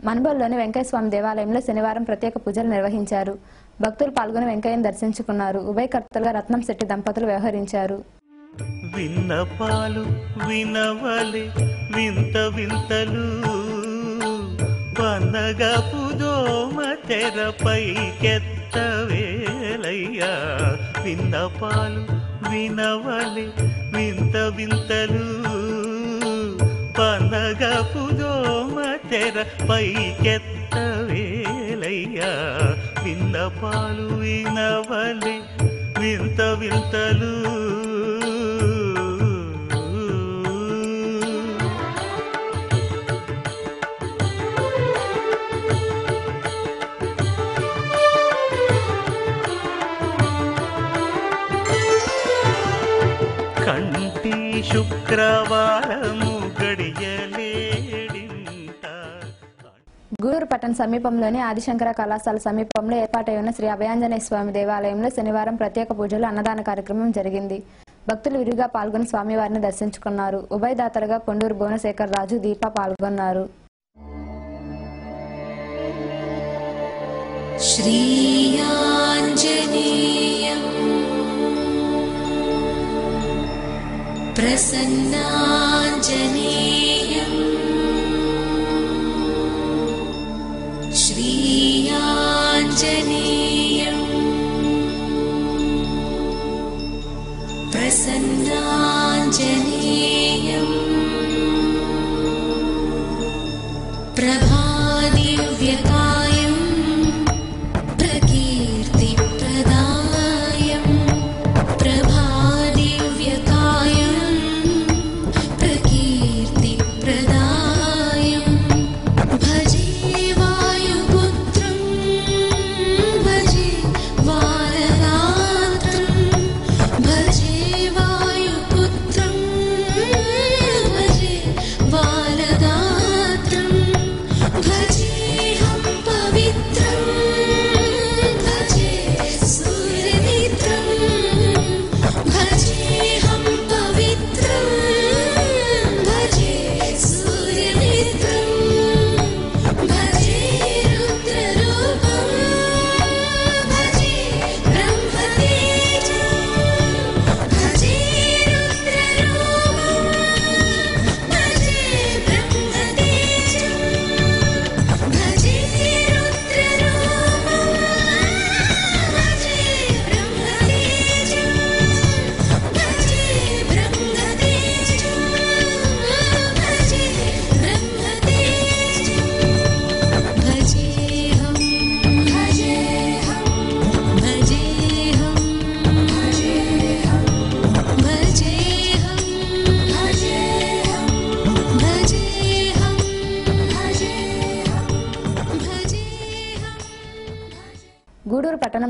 Speaker 1: మన్బోల్లోని వెంకయ్య స్వామి దేవాలయంలో శనివారం ప్రత్యేక పూజలు నిర్వహించారు. భక్తులు పాల్గొని వెంకయ్యను దర్శించుకున్నారు. ఉభయకర్తలుగా రత్నం శెట్టి దంపతులు వ్యవహరించారు.
Speaker 5: విన్నపాలు వినవలి వింత వింతలు పన్నగపు దోమ తెరపైకెత్తవేలయ్యా. విన్నపాలు వినవలి వింత వింతలు పన్నగపు దోమ తెరపైకెత్తవేలయ్యా. విన్నపాలు వినవలి వింత వింతలు కంటి శుక్రవారము గడియలేడింట.
Speaker 1: గూడూరు పట్టణ సమీపంలోని ఆదిశంకర కళాశాల సమీపంలో ఏర్పాటై ఉన్న శ్రీ అభయాంజనేయ స్వామి దేవాలయంలో శనివారం ప్రత్యేక పూజలు అన్నదాన కార్యక్రమం జరిగింది. భక్తులు విరిగా పాల్గొని స్వామివారిని దర్శించుకున్నారు. ఉభయదాతలుగా కొండూరు భువనశేఖర్ రాజు, దీప పాల్గొన్నారు.
Speaker 6: శ్రీయాంజనేయం ప్రసన్నాంజనేయం శ్రీయాంజనేయం ప్రసన్నాంజనేయం ప్రభాదివ్యకాయం ప్రకీర్తిప్రదాయం ప్రభాదివ్యకాయం ప్రకీర్తిప్రదాయం భజే వాయుపుత్రం భజే వారరాత్రం భజే వాయుపుత్రం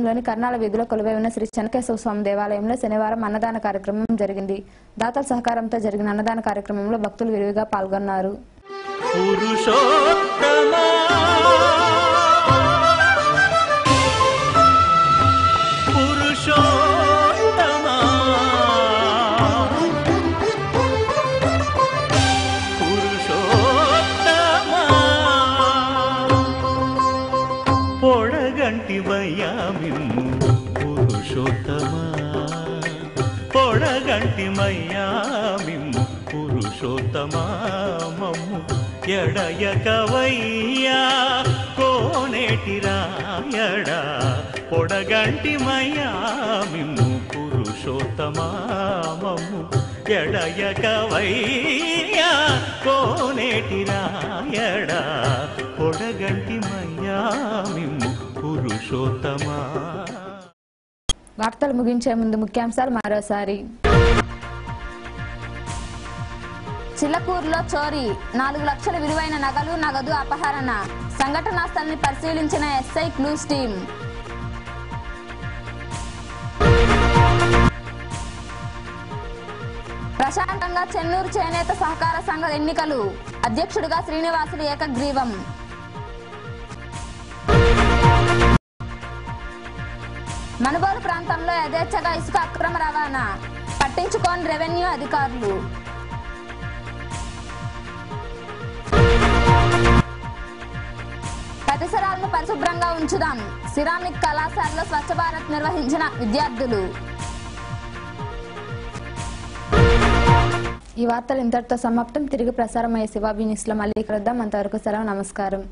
Speaker 1: పట్టణంలోని కర్నాల వీధిలో కొలువై ఉన్న శ్రీ చెన్నకేశవ స్వామి దేవాలయంలో శనివారం అన్నదాన కార్యక్రమం జరిగింది. దాతల సహకారంతో జరిగిన అన్నదాన కార్యక్రమంలో భక్తులు విరివిగా పాల్గొన్నారు.
Speaker 5: పొడగంటిమయ్యామిమ్ము పురుషోత్తమా పొడగంటిమయ్యామిమ్ము పురుషోత్తమా మమ్ము ఎడయకవయ్యా కోనేటి రాయడా పొడగంటిమయ్యామిమ్ము పురుషోత్తమా మమ్ము ఎడయకవయ్యా కోనేటి రాయడా పొడగంటిమయ్యామిమ్ము పురుషోత్తమా.
Speaker 1: వార్తలు ముగించే ముందు ముఖ్యాంశాలు మరోసారి. చిల్లకూరులో చోరీ, 4 లక్షల విలువైన నగలు నగదు అపహరణ. సంఘటనా స్థలాన్ని పరిశీలించిన ఎస్ఐ క్లూస్ టీం. ప్రశాంతంగా చెన్నూరు చేనేత సహకార సంఘ ఎన్నికలు. అధ్యక్షుడిగా శ్రీనివాసులు ఏకగ్రీవం. మనుబోలు ప్రాంతంలో యథేచ్ఛగా ఇసుక అక్రమ రవాణా, పట్టించుకోని రెవెన్యూ అధికారులు. పరిసరాలను పరిశుభ్రంగా ఉంచుదాం. సిరామిక్ కళాశాలలో స్వచ్ఛ భారత్ నిర్వహించిన విద్యార్థులు. ఈ వార్తలు ఇంతటితో సమాప్తం. తిరిగి ప్రసారం అయ్యే శివాబీ న్యూస్లో మళ్ళీ కలుద్దాం. అంతవరకు సెలవు. నమస్కారం.